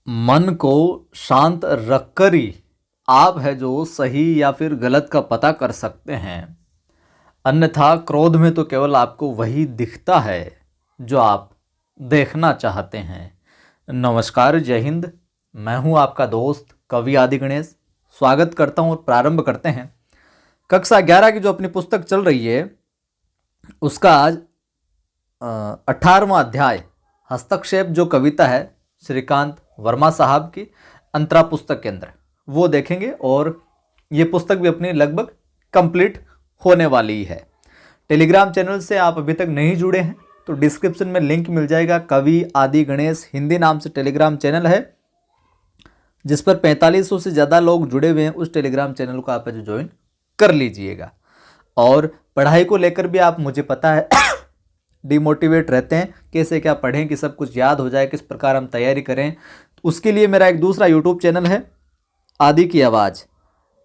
मन को शांत रखकर ही आप है जो सही या फिर गलत का पता कर सकते हैं। अन्यथा क्रोध में तो केवल आपको वही दिखता है जो आप देखना चाहते हैं। नमस्कार, जय हिंद। मैं हूं आपका दोस्त कवि आदि गणेश। स्वागत करता हूं और प्रारंभ करते हैं कक्षा 11 की जो अपनी पुस्तक चल रही है उसका आज 18वां अध्याय हस्तक्षेप जो कविता है श्रीकांत वर्मा साहब की अंतरा पुस्तक के अंदर वो देखेंगे और ये पुस्तक भी अपनी लगभग कंप्लीट होने वाली है। टेलीग्राम चैनल से आप अभी तक नहीं जुड़े हैं तो डिस्क्रिप्शन में लिंक मिल जाएगा। कवि आदि गणेश हिंदी नाम से टेलीग्राम चैनल है जिस पर 4500 से ज़्यादा लोग जुड़े हुए हैं। उस टेलीग्राम चैनल को आप जो ज्वाइन कर लीजिएगा। और पढ़ाई को लेकर भी आप, मुझे पता है, डिमोटिवेट रहते हैं, कैसे क्या पढ़ें कि सब कुछ याद हो जाए, किस प्रकार हम तैयारी करें। उसके लिए मेरा एक दूसरा यूट्यूब चैनल है आदि की आवाज़।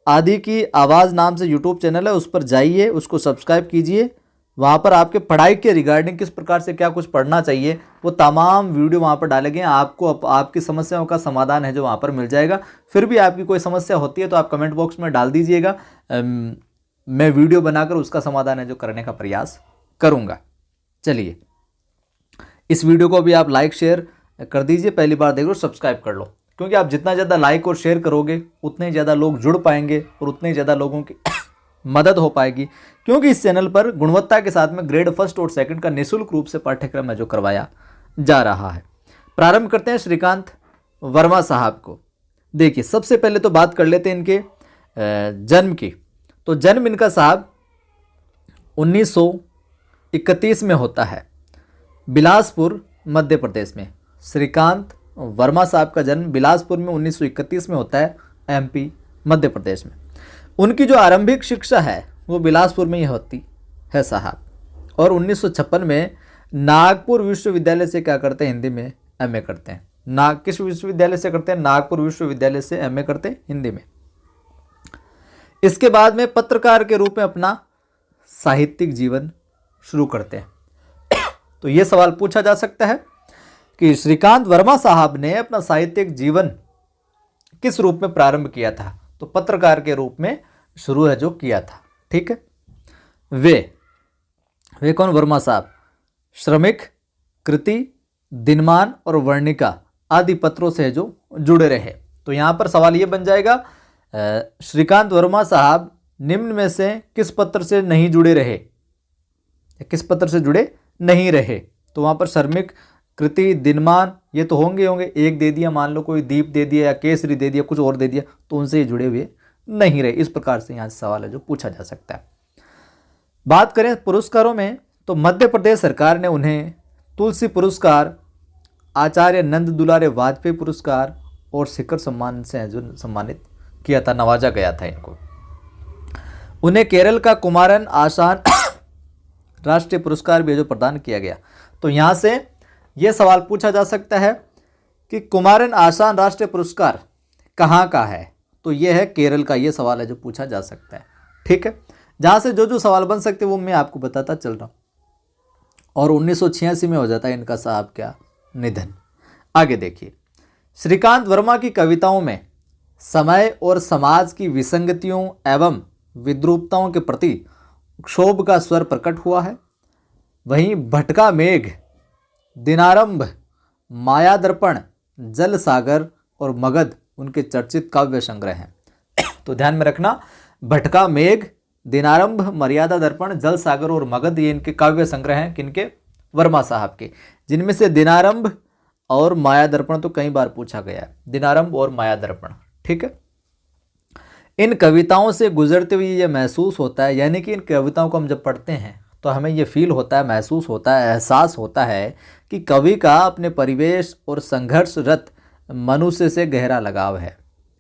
आदि की आवाज़ नाम से यूट्यूब चैनल है, उस पर जाइए, उसको सब्सक्राइब कीजिए। वहाँ पर आपके पढ़ाई के रिगार्डिंग किस प्रकार से क्या कुछ पढ़ना चाहिए वो तमाम वीडियो वहाँ पर डाले गए हैं। आपको आपकी समस्याओं का समाधान है जो वहाँ पर मिल जाएगा। फिर भी आपकी कोई समस्या होती है तो आप कमेंट बॉक्स में डाल दीजिएगा। मैं वीडियो बनाकर उसका समाधान है जो करने का प्रयास करूँगा। चलिए, इस वीडियो को भी आप लाइक शेयर कर दीजिए। पहली बार देख लो सब्सक्राइब कर लो, क्योंकि आप जितना ज़्यादा लाइक और शेयर करोगे उतने ही ज़्यादा लोग जुड़ पाएंगे और उतने ही ज़्यादा लोगों की मदद हो पाएगी। क्योंकि इस चैनल पर गुणवत्ता के साथ में ग्रेड फर्स्ट और सेकंड का निःशुल्क रूप से पाठ्यक्रम है जो करवाया जा रहा है। प्रारंभ करते हैं श्रीकांत वर्मा साहब को। देखिए, सबसे पहले तो बात कर लेते हैं इनके जन्म की। तो जन्म इनका साहब 1931 में होता है, बिलासपुर मध्य प्रदेश में। श्रीकांत वर्मा साहब का जन्म बिलासपुर में 1931 में होता है, एमपी मध्य प्रदेश में। उनकी जो आरंभिक शिक्षा है वो बिलासपुर में ही होती है साहब। और 1956 में नागपुर विश्वविद्यालय से क्या करते हैं, हिंदी में एमए करते हैं। किस विश्वविद्यालय से करते हैं? नागपुर विश्वविद्यालय से एमए करते हैं हिंदी में। इसके बाद में पत्रकार के रूप में अपना साहित्यिक जीवन शुरू करते हैं। तो ये सवाल पूछा जा सकता है कि श्रीकांत वर्मा साहब ने अपना साहित्यिक जीवन किस रूप में प्रारंभ किया था? तो पत्रकार के रूप में शुरू है जो किया था। ठीक है, वे कौन? वर्मा साहब श्रमिक, कृति, दिनमान और वर्णिका आदि पत्रों से जो जुड़े रहे। तो यहाँ पर सवाल ये बन जाएगा, श्रीकांत वर्मा साहब निम्न में से किस पत्र से नहीं जुड़े रहे, किस पत्र से जुड़े नहीं रहे? तो वहाँ पर श्रमिक, कृति, दिनमान ये तो होंगे। एक दे दिया, मान लो कोई दीप दे दिया या केसरी दे दिया, कुछ और दे दिया, तो उनसे जुड़े हुए नहीं रहे। इस प्रकार से यहाँ से सवाल है जो पूछा जा सकता है। बात करें पुरस्कारों में तो मध्य प्रदेश सरकार ने उन्हें तुलसी पुरस्कार, आचार्य नंद दुलारे वाजपेयी पुरस्कार और शिखर सम्मान से जो सम्मानित किया था, नवाजा गया था इनको। उन्हें केरल का कुमारन आसान राष्ट्रीय पुरस्कार भी जो प्रदान किया गया। तो यहाँ से यह सवाल पूछा जा सकता है कि कुमारन आसान राष्ट्रीय पुरस्कार कहाँ का है? तो यह है केरल का। यह सवाल है जो पूछा जा सकता है। ठीक है, जहाँ से जो सवाल बन सकते वो मैं आपको बताता चल रहा हूँ। और 1986 में हो जाता है इनका साहब क्या निधन। आगे देखिए, श्रीकांत वर्मा की कविताओं में समय और समाज की विसंगतियों एवं विद्रूपताओं के प्रति क्षोभ का स्वर प्रकट हुआ है। वहीं भटका मेघ, दिनारंभ, माया दर्पण, जल सागर और मगध उनके चर्चित काव्य संग्रह हैं। तो ध्यान में रखना, भटका मेघ, दिनारंभ, मर्यादा दर्पण, जल सागर और मगध ये इनके काव्य संग्रह हैं। किनके? वर्मा साहब के। जिनमें से दिनारंभ और माया दर्पण तो कई बार पूछा गया है, दिनारंभ और माया दर्पण। ठीक है, इन कविताओं से गुजरते हुए ये महसूस होता है, यानी कि इन कविताओं को हम जब पढ़ते हैं तो हमें ये फील होता है, महसूस होता है, एहसास होता है कि कवि का अपने परिवेश और संघर्षरत मनुष्य से गहरा लगाव है।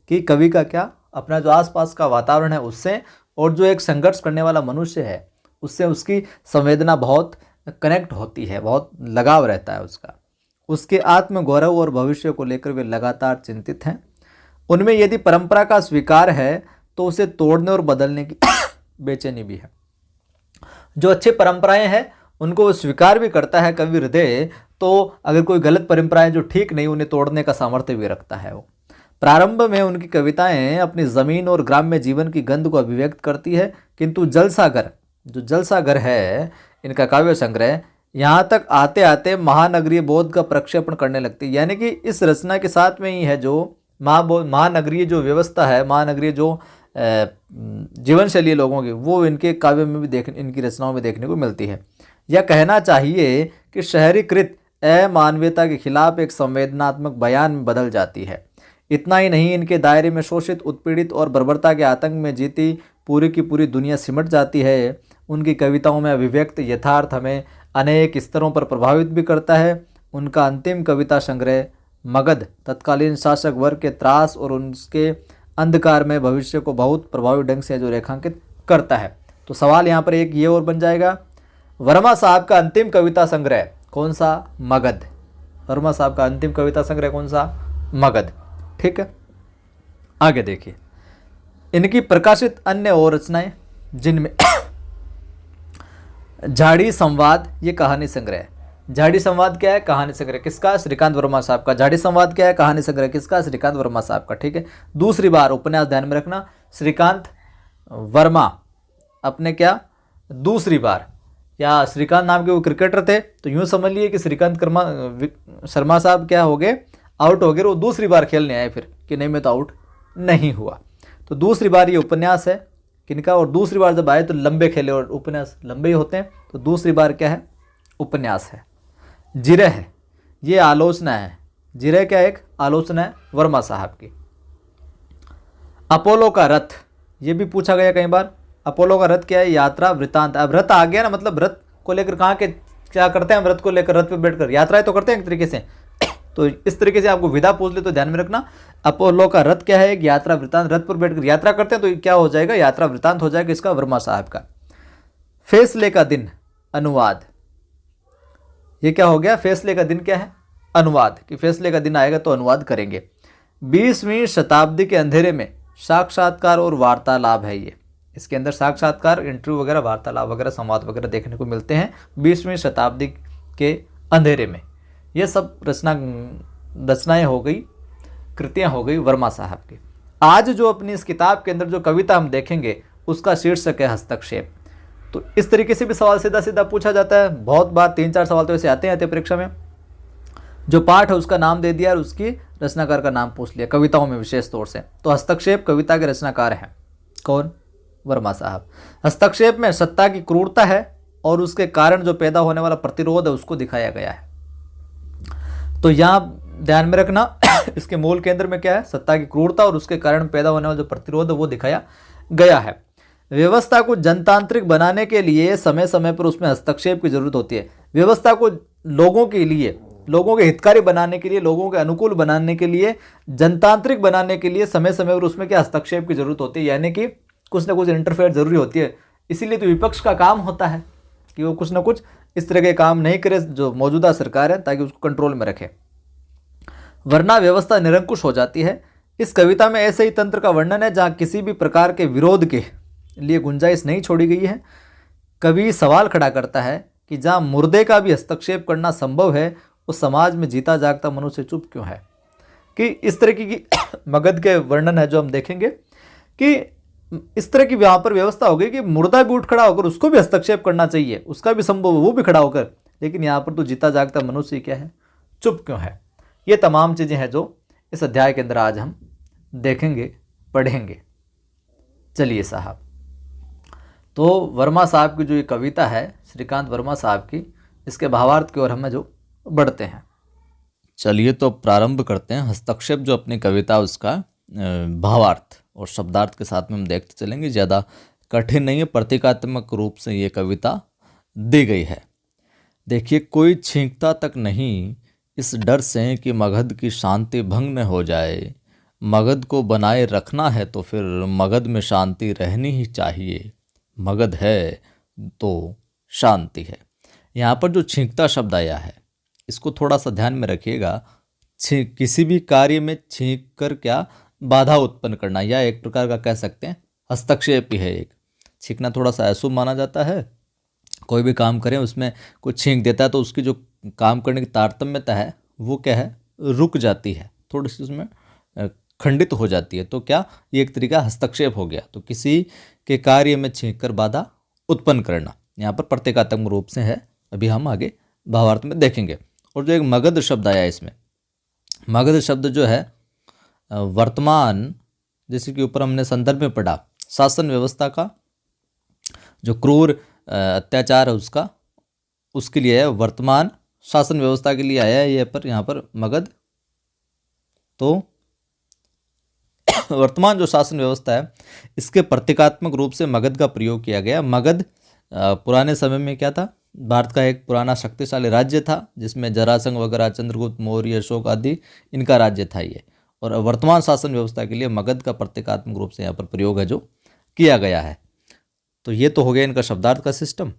कि कवि का क्या, अपना जो आसपास का वातावरण है उससे, और जो एक संघर्ष करने वाला मनुष्य है उससे उसकी संवेदना बहुत कनेक्ट होती है, बहुत लगाव रहता है उसका। उसके आत्मगौरव और भविष्य को लेकर वे लगातार चिंतित हैं। उनमें यदि परंपरा का स्वीकार है तो उसे तोड़ने और बदलने की बेचैनी भी है। जो अच्छी परंपराएं हैं उनको वो स्वीकार भी करता है कवि हृदय, तो अगर कोई गलत परंपराएं जो ठीक नहीं उन्हें तोड़ने का सामर्थ्य भी रखता है वो। प्रारंभ में उनकी कविताएं अपनी ज़मीन और ग्राम्य जीवन की गंध को अभिव्यक्त करती है, किंतु जलसागर, जो जलसागर है इनका काव्य संग्रह, यहाँ तक आते आते महानगरीय बोध का प्रक्षेपण करने लगती है। यानी कि इस रचना के साथ में ही है जो महानगरीय जो व्यवस्था है, महानगरीय जो जीवन शैली लोगों की, वो इनके काव्य में भी इनकी रचनाओं में देखने को मिलती है। यह कहना चाहिए कि शहरीकृत अमानवीयता के खिलाफ एक संवेदनात्मक बयान में बदल जाती है। इतना ही नहीं, इनके दायरे में शोषित, उत्पीड़ित और बर्बरता के आतंक में जीती पूरी की पूरी दुनिया सिमट जाती है। उनकी कविताओं में अभिव्यक्त यथार्थ हमें अनेक स्तरों पर प्रभावित भी करता है। उनका अंतिम कविता संग्रह मगध तत्कालीन शासक वर्ग के त्रास और उसके अंधकार में भविष्य को बहुत प्रभावी ढंग से जो रेखांकित करता है। तो सवाल यहाँ पर एक ये और बन जाएगा, वर्मा साहब का अंतिम कविता संग्रह कौन सा? मगध। वर्मा साहब का अंतिम कविता संग्रह कौन सा? मगध। ठीक है, आगे देखिए इनकी प्रकाशित अन्य और रचनाएं, जिनमें झाड़ी संवाद, ये कहानी संग्रह। झाड़ी संवाद क्या है? कहानी संग्रह। किसका? श्रीकांत वर्मा साहब का। झाड़ी संवाद क्या है? कहानी संग्रह। किसका? श्रीकांत वर्मा साहब का। ठीक है, दूसरी बार उपन्यास, ध्यान में रखना, श्रीकांत वर्मा अपने क्या दूसरी बार, या श्रीकांत नाम के वो क्रिकेटर थे, तो यूं समझ लिए कि श्रीकांत शर्मा साहब क्या हो गए, आउट हो गए, वो दूसरी बार खेलने आए फिर कि नहीं मैं तो आउट नहीं हुआ। तो दूसरी बार ये उपन्यास है किनका, और दूसरी बार जब आए तो लंबे खेले, और उपन्यास लंबे ही होते हैं, तो दूसरी बार क्या है? उपन्यास है। जिरह है, ये आलोचना है। जिरह क्या? एक आलोचना है वर्मा साहब की। अपोलो का रथ, ये भी पूछा गया कई बार। अपोलो का रथ क्या है? यात्रा वृतांत। अब रथ आ गया ना, मतलब रथ को लेकर कहाँ के क्या करते हैं हम? रथ को लेकर, रथ पे बैठकर यात्राएं तो करते हैं एक तरीके से। तो इस तरीके से आपको विधा पूछ ले तो ध्यान में रखना, अपोलो का रथ क्या है? एक यात्रा वृतांत। रथ पर बैठकर यात्रा करते हैं तो क्या हो जाएगा? यात्रा वृतांत हो जाएगा। इसका वर्मा साहब का। फैसले का दिन अनुवाद, ये क्या हो गया? फैसले का दिन क्या है? अनुवाद, कि फैसले का दिन आएगा तो अनुवाद करेंगे। 20वीं शताब्दी के अंधेरे में साक्षात्कार और वार्तालाप है ये। इसके अंदर साक्षात्कार, इंटरव्यू वगैरह, वार्तालाप वगैरह, संवाद वगैरह देखने को मिलते हैं 20वीं शताब्दी के अंधेरे में। ये सब रचनाएं हो गई, कृतियां हो गई वर्मा साहब की। आज जो अपनी इस किताब के अंदर जो कविता हम देखेंगे उसका शीर्षक है हस्तक्षेप। तो इस तरीके से भी सवाल सीधा सीधा पूछा जाता है बहुत बार। 3-4 सवाल तो ऐसे आते हैं परीक्षा में। जो पाठ है उसका नाम दे दिया और उसकी रचनाकार का नाम पूछ लिया, कविताओं में विशेष तौर से। तो हस्तक्षेप कविता के रचनाकार हैं कौन? वर्मा साहब। हस्तक्षेप में सत्ता की क्रूरता है और उसके कारण जो पैदा होने वाला प्रतिरोध है उसको दिखाया गया है। तो यहाँ ध्यान में रखना इसके मूल केंद्र में क्या है? सत्ता की क्रूरता और उसके कारण पैदा होने वाला जो प्रतिरोध है वो दिखाया गया है। व्यवस्था को जनतांत्रिक बनाने के लिए समय समय पर उसमें हस्तक्षेप की जरूरत होती है। व्यवस्था को लोगों के लिए, लोगों के हितकारी बनाने के लिए, लोगों के अनुकूल बनाने के लिए, जनतांत्रिक बनाने के लिए समय समय पर उसमें क्या हस्तक्षेप की जरूरत होती है, यानी कि कुछ ना कुछ इंटरफेयर जरूरी होती है। इसीलिए तो विपक्ष का काम होता है कि वो कुछ ना कुछ इस तरह के काम नहीं करे जो मौजूदा सरकार है, ताकि उसको कंट्रोल में रखे, वरना व्यवस्था निरंकुश हो जाती है। इस कविता में ऐसे ही तंत्र का वर्णन है जहाँ किसी भी प्रकार के विरोध के लिए गुंजाइश नहीं छोड़ी गई है। कवि सवाल खड़ा करता है कि जहाँ मुर्दे का भी हस्तक्षेप करना संभव है, उस समाज में जीता जागता मनुष्य चुप क्यों है। कि इस तरह की मगध के वर्णन है जो हम देखेंगे कि इस तरह की वहाँ पर व्यवस्था हो गई कि मुर्दा भी उठ खड़ा होकर उसको भी हस्तक्षेप करना चाहिए, उसका भी संभव है वो भी खड़ा होकर, लेकिन यहाँ पर तो जीता जागता मनुष्य क्या है, चुप क्यों है। ये तमाम चीज़ें हैं जो इस अध्याय के अंदर आज हम देखेंगे, पढ़ेंगे। चलिए साहब, तो वर्मा साहब की जो ये कविता है, श्रीकांत वर्मा साहब की, इसके भावार्थ की ओर हमें जो बढ़ते हैं। चलिए तो प्रारंभ करते हैं। हस्तक्षेप जो अपनी कविता उसका भावार्थ और शब्दार्थ के साथ में हम देखते चलेंगे। ज़्यादा कठिन नहीं है, प्रतीकात्मक रूप से ये कविता दी गई है। देखिए, कोई छींकता तक नहीं इस डर से कि मगध की शांति भंग न हो जाए। मगध को बनाए रखना है तो फिर मगध में शांति रहनी ही चाहिए। मगध है तो शांति है। यहाँ पर जो छींकता शब्द आया है इसको थोड़ा सा ध्यान में रखिएगा। किसी भी कार्य में छींक कर क्या बाधा उत्पन्न करना, या एक प्रकार का कह सकते हैं हस्तक्षेप ही है। एक छींकना थोड़ा सा अशुभ माना जाता है, कोई भी काम करें उसमें कुछ छींक देता है तो उसकी जो काम करने की तारतम्यता है वो क्या है, रुक जाती है, थोड़ी सी उसमें खंडित हो जाती है। तो क्या, ये एक तरीका हस्तक्षेप हो गया। तो किसी के कार्य में छींक कर बाधा उत्पन्न करना, यहाँ पर प्रतीकात्मक रूप से है, अभी हम आगे भावार्थ में देखेंगे। और जो एक मगध शब्द आया इसमें, मगध शब्द जो है वर्तमान, जैसे कि ऊपर हमने संदर्भ में पढ़ा, शासन व्यवस्था का जो क्रूर अत्याचार है उसके लिए है, वर्तमान शासन व्यवस्था के लिए आया है ये पर यहाँ पर मगध। तो वर्तमान जो शासन व्यवस्था है इसके प्रतीकात्मक रूप से मगध का प्रयोग किया गया। मगध पुराने समय में क्या था, भारत का एक पुराना शक्तिशाली राज्य था जिसमें जरासंध वगैरह, चंद्रगुप्त मौर्य, अशोक आदि इनका राज्य था ये। और वर्तमान शासन व्यवस्था के लिए मगध का प्रतीकात्मक रूप से यहाँ पर प्रयोग है जो किया गया है। तो ये तो हो गया इनका शब्दार्थ का सिस्टम।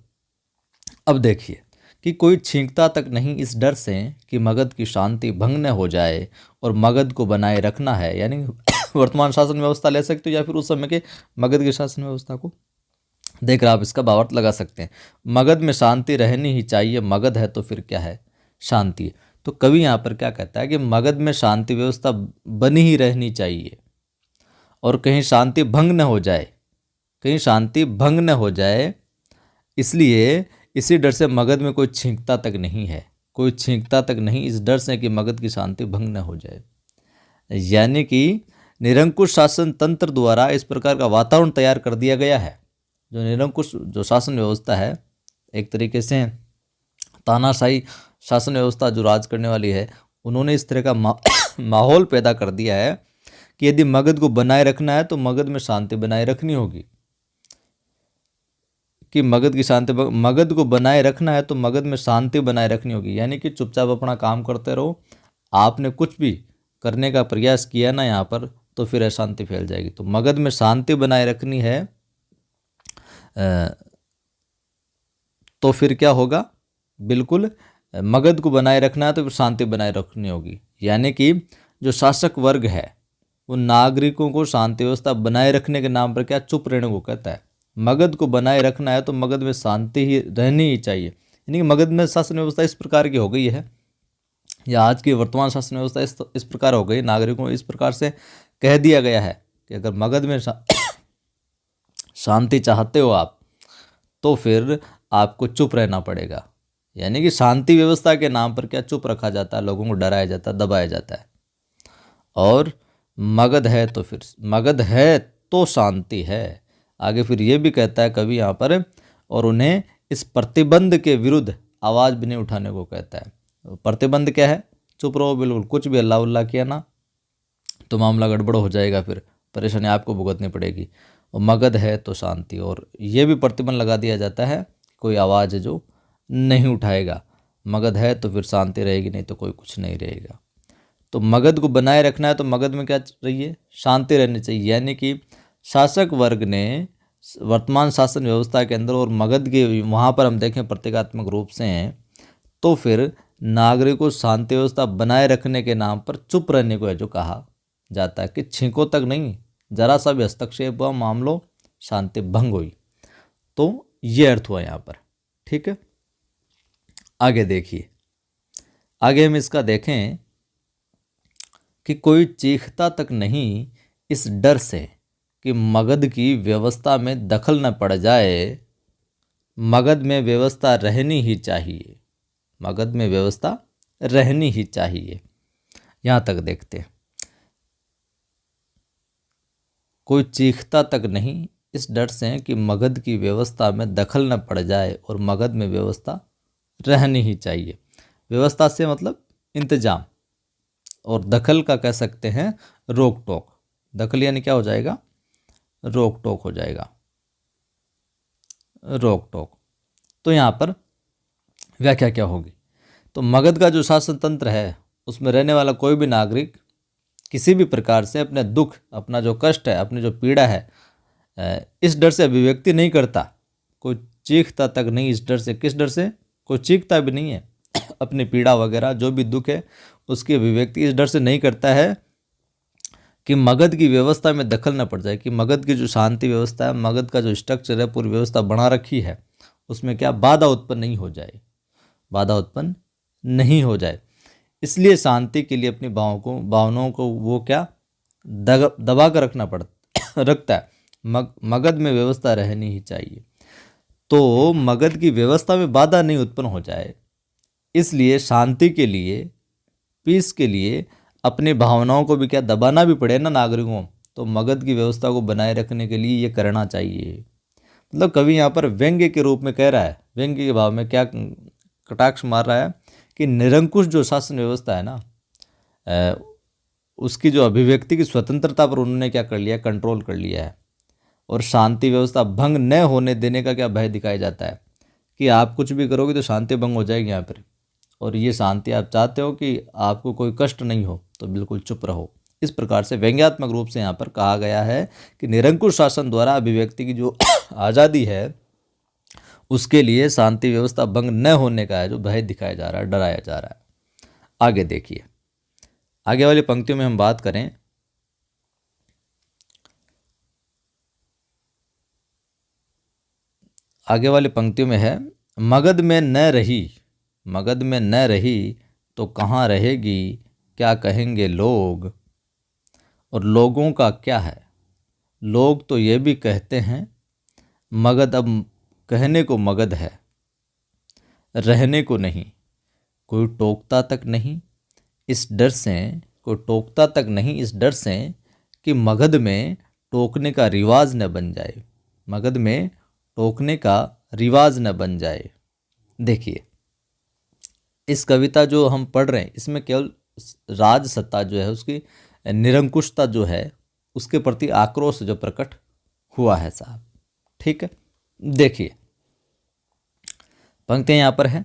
अब देखिए कि कोई छींकता तक नहीं इस डर से कि मगध की शांति भंग न हो जाए और मगध को बनाए रखना है, यानी वर्तमान शासन व्यवस्था ले सकते हो या फिर उस समय के मगध की शासन व्यवस्था को देख रहा, आप इसका भावार्थ लगा सकते हैं। मगध में शांति रहनी ही चाहिए, मगध है तो फिर क्या है, शांति है। तो कवि यहाँ पर क्या कहता है कि मगध में शांति व्यवस्था बनी ही रहनी चाहिए और कहीं शांति भंग न हो जाए, कहीं शांति भंग न हो जाए, इसलिए इसी डर से मगध में कोई छींकता तक नहीं है, कोई छींकता तक नहीं इस डर से कि मगध की शांति भंग न हो जाए। यानी कि निरंकुश शासन तंत्र द्वारा इस प्रकार का वातावरण तैयार कर दिया गया है। जो निरंकुश जो शासन व्यवस्था है, एक तरीके से तानाशाही शासन व्यवस्था जो राज करने वाली है, उन्होंने इस तरह का माहौल पैदा कर दिया है कि यदि मगध को बनाए रखना है तो मगध में शांति बनाए रखनी होगी, कि मगध की शांति, मगध को बनाए रखना है तो मगध में शांति बनाए रखनी होगी। यानी कि चुपचाप अपना काम करते रहो, आपने कुछ भी करने का प्रयास किया ना यहाँ पर तो फिर अशांति फैल जाएगी। तो मगध में शांति बनाए रखनी है तो फिर क्या होगा, बिल्कुल मगध को बनाए रखना है तो फिर शांति बनाए रखनी होगी। यानी कि जो शासक वर्ग है वो नागरिकों को शांति व्यवस्था बनाए रखने के नाम पर क्या, चुप रहने को कहता है। मगध को बनाए रखना है तो मगध में शांति ही रहनी ही चाहिए। यानी कि मगध में शासन व्यवस्था इस प्रकार की हो गई है, या आज की वर्तमान शासन व्यवस्था इस प्रकार हो गई, नागरिकों को इस प्रकार से कह दिया गया है कि अगर मगध में शांति चाहते हो आप तो फिर आपको चुप रहना पड़ेगा। यानी कि शांति व्यवस्था के नाम पर क्या, चुप रखा जाता है, लोगों को डराया जाता है, दबाया जाता है। और मगध है तो फिर मगध है तो शांति है। आगे फिर ये भी कहता है कवि यहाँ पर, और उन्हें इस प्रतिबंध के विरुद्ध आवाज़ भी नहीं उठाने को कहता है। प्रतिबंध क्या है, चुप रहो, बिल्कुल कुछ भी अल्लाह उल्लाह किया ना तो मामला गड़बड़ हो जाएगा, फिर परेशानी आपको भुगतनी पड़ेगी। और मगध है तो शांति, और ये भी प्रतिबंध लगा दिया जाता है, कोई आवाज़ जो नहीं उठाएगा। मगध है तो फिर शांति रहेगी, नहीं तो कोई कुछ नहीं रहेगा। तो मगध को बनाए रखना है तो मगध में क्या चाहिए, शांति रहनी चाहिए। यानी कि शासक वर्ग ने वर्तमान शासन व्यवस्था के अंदर और मगध के वहाँ पर हम देखें प्रतीकात्मक रूप से हैं, तो फिर नागरिकों को शांति व्यवस्था बनाए रखने के नाम पर चुप रहने को है जो कहा जाता है कि छींको तक नहीं, जरा सा भी हस्तक्षेप हुआ मामलो शांति भंग हुई। तो ये अर्थ हुआ यहाँ पर, ठीक है। आगे देखिए, आगे हम इसका देखें कि कोई चीखता तक नहीं इस डर से कि मगध की व्यवस्था में दखल न पड़ जाए, मगध में व्यवस्था रहनी ही चाहिए, मगध में व्यवस्था रहनी ही चाहिए। यहाँ तक देखते हैं, कोई चीखता तक नहीं इस डर से कि मगध की व्यवस्था में दखल न पड़ जाए और मगध में व्यवस्था रहनी ही चाहिए। व्यवस्था से मतलब इंतजाम, और दखल का कह सकते हैं रोक टोक। दखल यानी क्या हो जाएगा, रोक टोक हो जाएगा, रोक टोक। तो यहाँ पर व्याख्या क्या होगी, तो मगध का जो शासन तंत्र है उसमें रहने वाला कोई भी नागरिक किसी भी प्रकार से अपने दुख, अपना जो कष्ट है, अपनी जो पीड़ा है, इस डर से अभिव्यक्ति नहीं करता। कोई चीखता तक नहीं इस डर से, किस डर से, कोई चीखता भी नहीं है, अपनी पीड़ा वगैरह जो भी दुख है उसकी अभिव्यक्ति इस डर से नहीं करता है कि मगध की व्यवस्था में दखल न पड़ जाए, कि मगध की जो शांति व्यवस्था है, मगध का जो स्ट्रक्चर है, पूरी व्यवस्था बना रखी है उसमें क्या बाधा उत्पन्न नहीं हो जाए, बाधा उत्पन्न नहीं हो जाए। इसलिए शांति के लिए अपनी भावनाओं को वो क्या दबा कर रखना रखता है। मगध में व्यवस्था रहनी ही चाहिए। तो मगध की व्यवस्था में बाधा नहीं उत्पन्न हो जाए, इसलिए शांति के लिए, पीस के लिए अपनी भावनाओं को भी क्या दबाना भी पड़े ना नागरिकों, तो मगध की व्यवस्था को बनाए रखने के लिए ये करना चाहिए। मतलब कवि यहाँ पर व्यंग्य के रूप में कह रहा है, व्यंग्य के भाव में क्या कटाक्ष मार रहा है कि निरंकुश जो शासन व्यवस्था है ना, उसकी जो अभिव्यक्ति की स्वतंत्रता पर उन्होंने क्या कर लिया, कंट्रोल कर लिया है। और शांति व्यवस्था भंग न होने देने का क्या भय दिखाया जाता है कि आप कुछ भी करोगे तो शांति भंग हो जाएगी यहाँ पर, और ये शांति आप चाहते हो कि आपको कोई कष्ट नहीं हो तो बिल्कुल चुप रहो। इस प्रकार से व्यंग्यात्मक रूप से यहाँ पर कहा गया है कि निरंकुश शासन द्वारा अभिव्यक्ति की जो आज़ादी है उसके लिए शांति व्यवस्था भंग न होने का है जो भय दिखाया जा रहा है, डराया जा रहा है। आगे देखिए, आगे वाली पंक्तियों में हम बात करें, आगे वाली पंक्तियों में है, मगध में न रही, मगध में न रही तो कहाँ रहेगी, क्या कहेंगे लोग। और लोगों का क्या है, लोग तो ये भी कहते हैं मगध अब कहने को मगध है, रहने को नहीं। कोई टोकता तक नहीं इस डर से, कोई टोकता तक नहीं इस डर से कि मगध में टोकने का रिवाज न बन जाए, मगध में टोकने का रिवाज न बन जाए। देखिए, इस कविता जो हम पढ़ रहे हैं इसमें केवल राज सत्ता जो है उसकी निरंकुशता जो है उसके प्रति आक्रोश जो प्रकट हुआ है साहब। ठीक है, देखिए पंक्तियां यहाँ पर है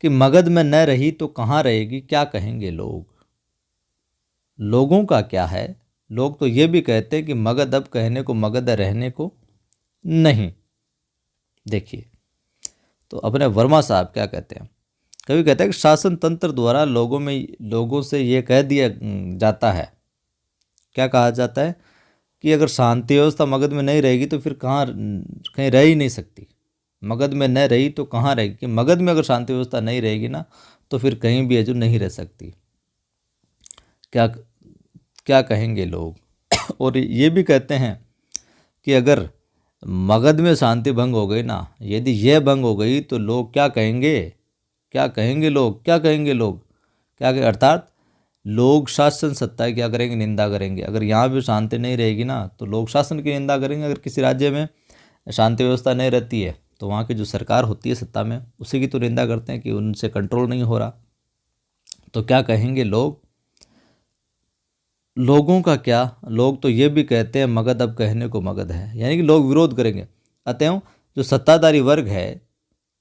कि मगध में न रही तो कहाँ रहेगी, क्या कहेंगे लोग। लोगों का क्या है, लोग तो ये भी कहते हैं कि मगध अब कहने को मगध है, रहने को नहीं। देखिए, तो अपने वर्मा साहब क्या कहते हैं, कभी कहते हैं कि शासन तंत्र द्वारा लोगों से ये कह दिया जाता है, क्या कहा जाता है कि अगर शांति व्यवस्था मगध में नहीं रहेगी तो फिर कहीं रह ही नहीं सकती। मगध में न रही तो कहाँ रहेगी, कि मगध में अगर शांति व्यवस्था नहीं रहेगी ना तो फिर कहीं भी है जो नहीं रह सकती। क्या क्या कहेंगे लोग। और ये भी कहते हैं कि अगर मगध में शांति भंग हो गई ना, यदि यह भंग हो गई तो लोग क्या कहेंगे, क्या कहेंगे लोग, क्या कहेंगे लोग, क्या कहेंगे, अर्थात लोग शासन सत्ता क्या करेंगे, निंदा करेंगे। अगर यहाँ भी शांति नहीं रहेगी ना तो लोग शासन की निंदा करेंगे। अगर किसी राज्य में शांति व्यवस्था नहीं रहती है तो वहाँ की जो सरकार होती है सत्ता में उसी की तो निंदा करते हैं कि उनसे कंट्रोल नहीं हो रहा। तो क्या कहेंगे लोग, लोगों का क्या, लोग तो ये भी कहते हैं मगध अब कहने को मगध है, यानी कि लोग विरोध करेंगे। अतएव जो सत्ताधारी वर्ग है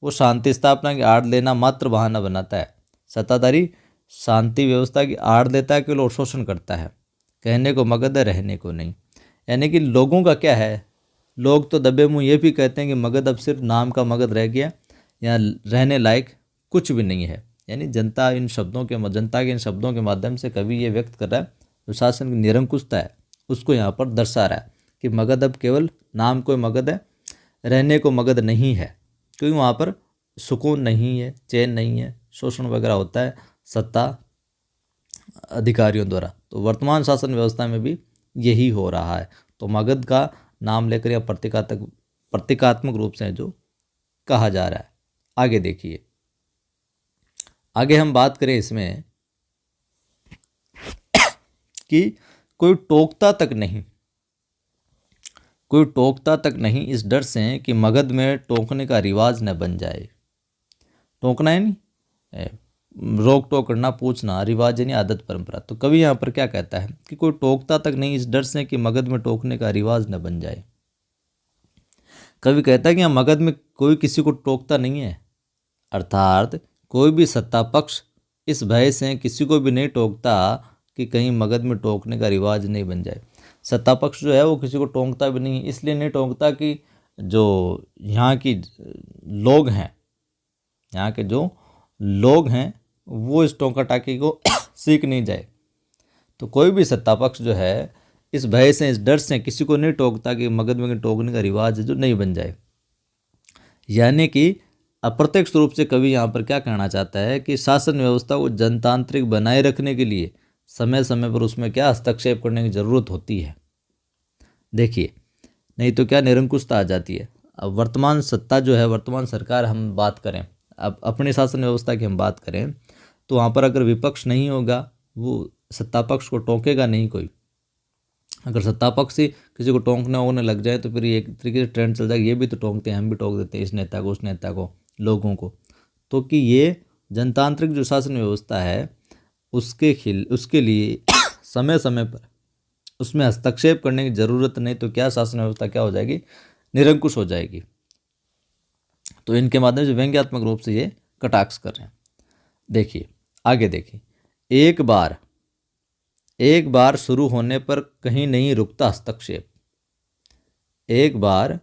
वो शांति स्थापना की आड़ लेना मात्र बहाना बनाता है। सत्ताधारी शांति व्यवस्था की आड़ लेता है, केवल और शोषण करता है, कहने को मगध है, रहने को नहीं। यानी कि लोगों का क्या है, लोग तो दबे मुँह ये भी कहते हैं कि मगध अब सिर्फ नाम का मगध रह गया, यहाँ रहने लायक कुछ भी नहीं है। यानी जनता के इन शब्दों के माध्यम से कवि ये व्यक्त कर रहा है जो शासन की निरंकुशता है उसको यहाँ पर दर्शा रहा है कि मगध अब केवल नाम को मगध है, रहने को मगध नहीं है, क्योंकि वहाँ पर सुकून नहीं है, चैन नहीं है, शोषण वगैरह होता है सत्ता अधिकारियों द्वारा। तो वर्तमान शासन व्यवस्था में भी यही हो रहा है। तो मगध का नाम लेकर या प्रतीकात्मक रूप से जो कहा जा रहा है। आगे देखिए, आगे हम बात करें इसमें कि कोई टोकता तक नहीं, कोई टोकता तक नहीं इस डर से कि मगध में टोकने का रिवाज न बन जाए। टोकना है नहीं, रोक टोक करना, पूछना, रिवाज यानी आदत परंपरा। तो कवि यहाँ पर क्या कहता है कि कोई टोकता तक नहीं इस डर से कि मगध में टोकने का रिवाज न बन जाए। कवि कहता है कि यहाँ मगध में कोई किसी को टोकता नहीं है, अर्थात कोई भी सत्ता पक्ष इस भय से किसी को भी नहीं टोकता कि कहीं मगध में टोकने का रिवाज नहीं बन जाए। सत्ता पक्ष जो है वो किसी को टोकता भी नहीं, इसलिए नहीं टोकता कि जो यहाँ की लोग हैं, यहाँ के जो लोग हैं वो इस टोंका टाकी को सीख नहीं जाए। तो कोई भी सत्ता पक्ष जो है इस भय से, इस डर से किसी को नहीं टोकता कि मगध में टोकने का रिवाज जो नहीं बन जाए। यानी कि अप्रत्यक्ष रूप से कवि यहाँ पर क्या कहना चाहता है कि शासन व्यवस्था को जनतांत्रिक बनाए रखने के लिए समय समय पर उसमें क्या हस्तक्षेप करने की ज़रूरत होती है। देखिए, नहीं तो क्या निरंकुशता आ जाती है। अब वर्तमान सत्ता जो है, वर्तमान सरकार हम बात करें, अब अपनी शासन व्यवस्था की हम बात करें, तो वहाँ पर अगर विपक्ष नहीं होगा, वो सत्ता पक्ष को टोकेगा नहीं कोई। अगर सत्ता पक्ष ही किसी को टोंकने वोंकने लग जाए तो फिर एक तरीके से ट्रेंड चल जाएगा, ये भी तो टोंकते हैं, हम भी टोक देते हैं इस नेता को, उस नेता को, लोगों को। तो कि ये जनतांत्रिक जो शासन व्यवस्था है उसके लिए समय समय पर उसमें हस्तक्षेप करने की ज़रूरत नहीं, तो क्या शासन व्यवस्था क्या हो जाएगी, निरंकुश हो जाएगी। तो इनके माध्यम से व्यंग्यात्मक रूप से ये कटाक्ष कर रहे हैं। देखिए आगे, देखिए, एक बार शुरू होने पर कहीं नहीं रुकता हस्तक्षेप। एक बार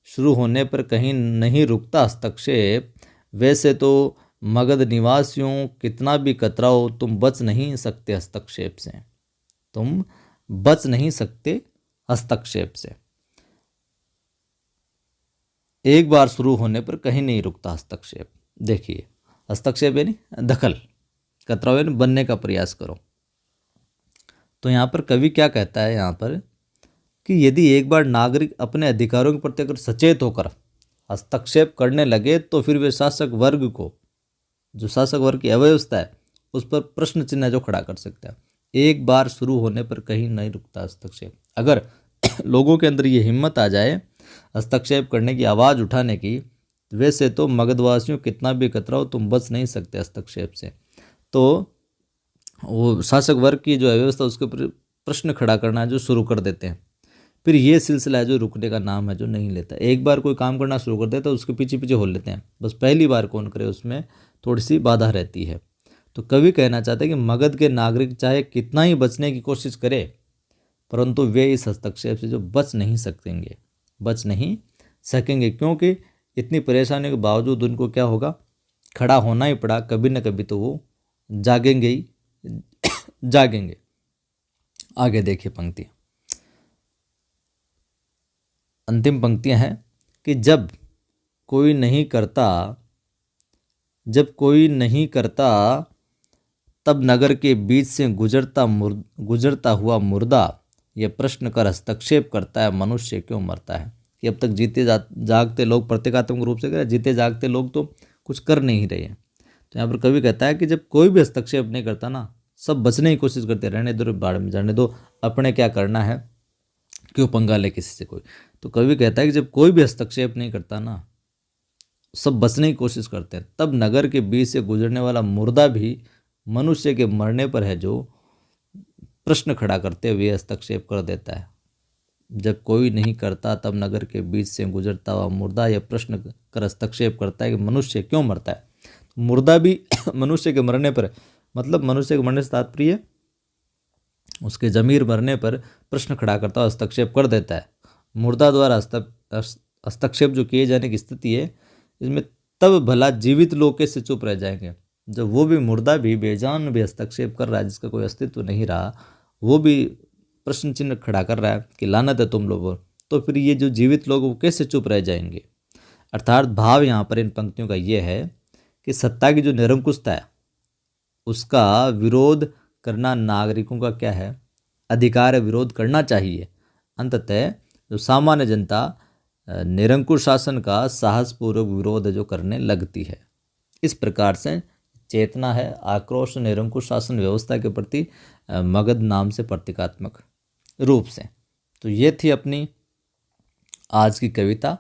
शुरू होने पर कहीं नहीं रुकता हस्तक्षेप, वैसे तो मगध निवासियों कितना भी कतराओ तुम बच नहीं सकते हस्तक्षेप से। तुम बच नहीं सकते हस्तक्षेप से। एक बार शुरू होने पर कहीं नहीं रुकता हस्तक्षेप। देखिए, हस्तक्षेप यानी दखल, कतराओ यानी बनने का प्रयास करो। तो यहाँ पर कवि क्या कहता है यहाँ पर कि यदि एक बार नागरिक अपने अधिकारों के प्रति अगर सचेत होकर हस्तक्षेप करने लगे तो फिर वे शासक वर्ग को, जो शासक वर्ग की अव्यवस्था है, उस पर प्रश्न चिन्ह जो खड़ा कर सकता है। एक बार शुरू होने पर कहीं नहीं रुकता हस्तक्षेप। अगर लोगों के अंदर ये हिम्मत आ जाए हस्तक्षेप करने की, आवाज़ उठाने की, वैसे तो मगधवासियों कितना भी कतराओ तुम बच नहीं सकते हस्तक्षेप से। तो वो शासक वर्ग की जो व्यवस्था उसके ऊपर प्रश्न खड़ा करना जो शुरू कर देते हैं। फिर ये सिलसिला है जो रुकने का नाम है, जो नहीं लेता। एक बार कोई काम करना शुरू कर देता है उसके पीछे पीछे हो लेते हैं, बस पहली बार कौन करे उसमें थोड़ी सी बाधा रहती है। तो कवि कहना चाहते हैं कि मगध के नागरिक चाहे कितना ही बचने की कोशिश करे, परंतु वे इस हस्तक्षेप से जो बच नहीं सकेंगे, क्योंकि इतनी परेशानियों के बावजूद उनको क्या होगा, खड़ा होना ही पड़ा। कभी न कभी तो वो जागेंगे ही जागेंगे। आगे देखिए पंक्तियाँ, अंतिम पंक्तियाँ हैं कि जब कोई नहीं करता तब नगर के बीच से गुजरता हुआ मुर्दा यह प्रश्न कर हस्तक्षेप करता है, मनुष्य क्यों मरता है। कि अब तक जीते जागते लोग, प्रतीकात्मक रूप से कह रहे, जीते जागते लोग तो कुछ कर नहीं रहे हैं। तो यहाँ पर कवि कहता है कि जब कोई भी हस्तक्षेप नहीं करता ना, सब बचने की कोशिश करते, रहने दो, बाढ़ में जाने दो, अपने क्या करना है, क्यों पंगा ले किसी से कोई। तो कवि कहता है कि जब कोई भी हस्तक्षेप नहीं करता ना, सब बचने की कोशिश करते हैं, तब नगर के बीच से गुजरने वाला मुर्दा भी मनुष्य के मरने पर है जो प्रश्न खड़ा करते हुए हस्तक्षेप कर देता है। जब कोई नहीं करता तब नगर के बीच से गुजरता हुआ मुर्दा यह प्रश्न कर हस्तक्षेप करता है कि मनुष्य क्यों मरता है। मुर्दा भी मनुष्य के मरने पर, मतलब मनुष्य के मरने से तात्पर्य उसके जमीर मरने पर प्रश्न खड़ा करता है, हस्तक्षेप कर देता है। मुर्दा द्वारा हस्तक्षेप जो किए जाने की स्थिति है, इसमें तब भला जीवित लोग कैसे चुप रह जाएंगे, जब वो भी मुर्दा भी बेजान भी हस्तक्षेप कर रहा है, जिसका कोई अस्तित्व नहीं रहा, वो भी प्रश्न चिन्ह खड़ा कर रहा है कि लानत है तुम लोगों, तो फिर ये जो जीवित लोग वो कैसे चुप रह जाएंगे। अर्थात भाव यहाँ पर इन पंक्तियों का ये है कि सत्ता की जो निरंकुशता है उसका विरोध करना नागरिकों का क्या है, अधिकार है, विरोध करना चाहिए। अंततः जो सामान्य जनता निरंकुश शासन का साहसपूर्वक विरोध जो करने लगती है। इस प्रकार से चेतना है, आक्रोश निरंकुश शासन व्यवस्था के प्रति मगध नाम से प्रतीकात्मक रूप से। तो ये थी अपनी आज की कविता,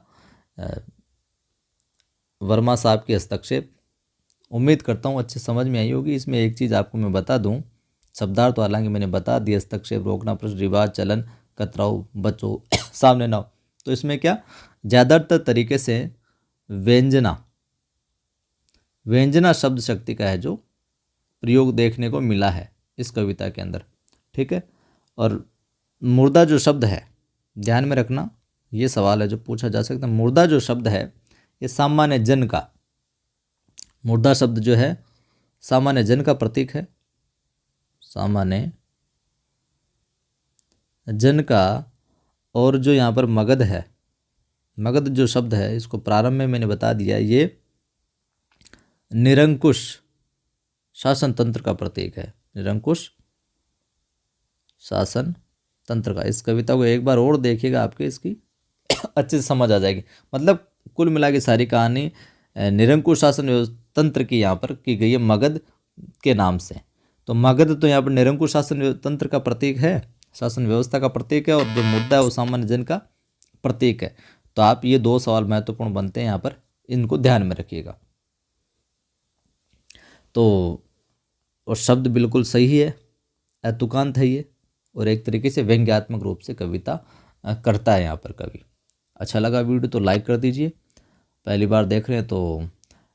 वर्मा साहब की हस्तक्षेप। उम्मीद करता हूँ अच्छे समझ में आई होगी। इसमें एक चीज़ आपको मैं बता दूँ, शब्दार्थ तो हालांकि मैंने बता दिया, हस्तक्षेप, रोकना, प्रश्न, रिवाज, चलन, कतराओ, बचो, सामने ना हो। तो इसमें क्या ज़्यादातर तरीके से व्यंजना शब्द शक्ति का है जो प्रयोग देखने को मिला है इस कविता के अंदर, ठीक है। और मुर्दा जो शब्द है, ध्यान में रखना, ये सवाल है जो पूछा जा सकता है। मुर्दा जो शब्द है ये सामान्य जन का, मुर्दा शब्द जो है सामान्य जन का प्रतीक है, सामान्य जन का। और जो यहाँ पर मगध है, मगध जो शब्द है इसको प्रारंभ में मैंने बता दिया, ये निरंकुश शासन तंत्र का प्रतीक है। निरंकुश शासन तंत्र का। इस कविता को एक बार और देखिएगा, आपके इसकी अच्छे से समझ आ जाएगी। मतलब कुल मिला के सारी कहानी निरंकुश शासन तंत्र की यहाँ पर की गई है मगध के नाम से। तो मगध तो यहाँ पर निरंकुश शासन तंत्र का प्रतीक है, शासन व्यवस्था का प्रतीक है, और जो मुद्दा है वो सामान्य जन का प्रतीक है। तो आप ये 2 सवाल महत्वपूर्ण बनते हैं यहाँ पर, इनको ध्यान में रखिएगा। तो और शब्द बिल्कुल सही है, अतुकांत है ये, और एक तरीके से व्यंग्यात्मक रूप से कविता करता है यहाँ पर कवि। अच्छा लगा वीडियो तो लाइक कर दीजिए। पहली बार देख रहे हैं तो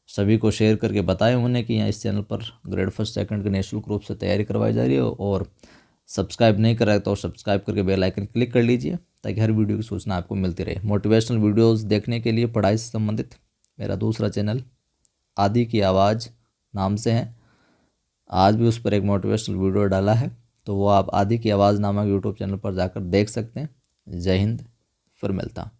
सभी को शेयर करके बताएं उन्हें कि यहाँ इस चैनल पर ग्रेड फर्स्ट सेकंड की निःशुल्क रूप से तैयारी करवाई जा रही है। और सब्सक्राइब नहीं करा तो सब्सक्राइब करके बेल आइकन क्लिक कर लीजिए, ताकि हर वीडियो की सूचना आपको मिलती रहे। मोटिवेशनल वीडियोस देखने के लिए पढ़ाई से संबंधित मेरा दूसरा चैनल आदि की आवाज़ नाम से है। आज भी उस पर एक मोटिवेशनल वीडियो डाला है, तो वो आप आदि की आवाज़ नामक यूट्यूब चैनल पर जाकर देख सकते हैं। जय हिंद, फिर मिलता हूँ।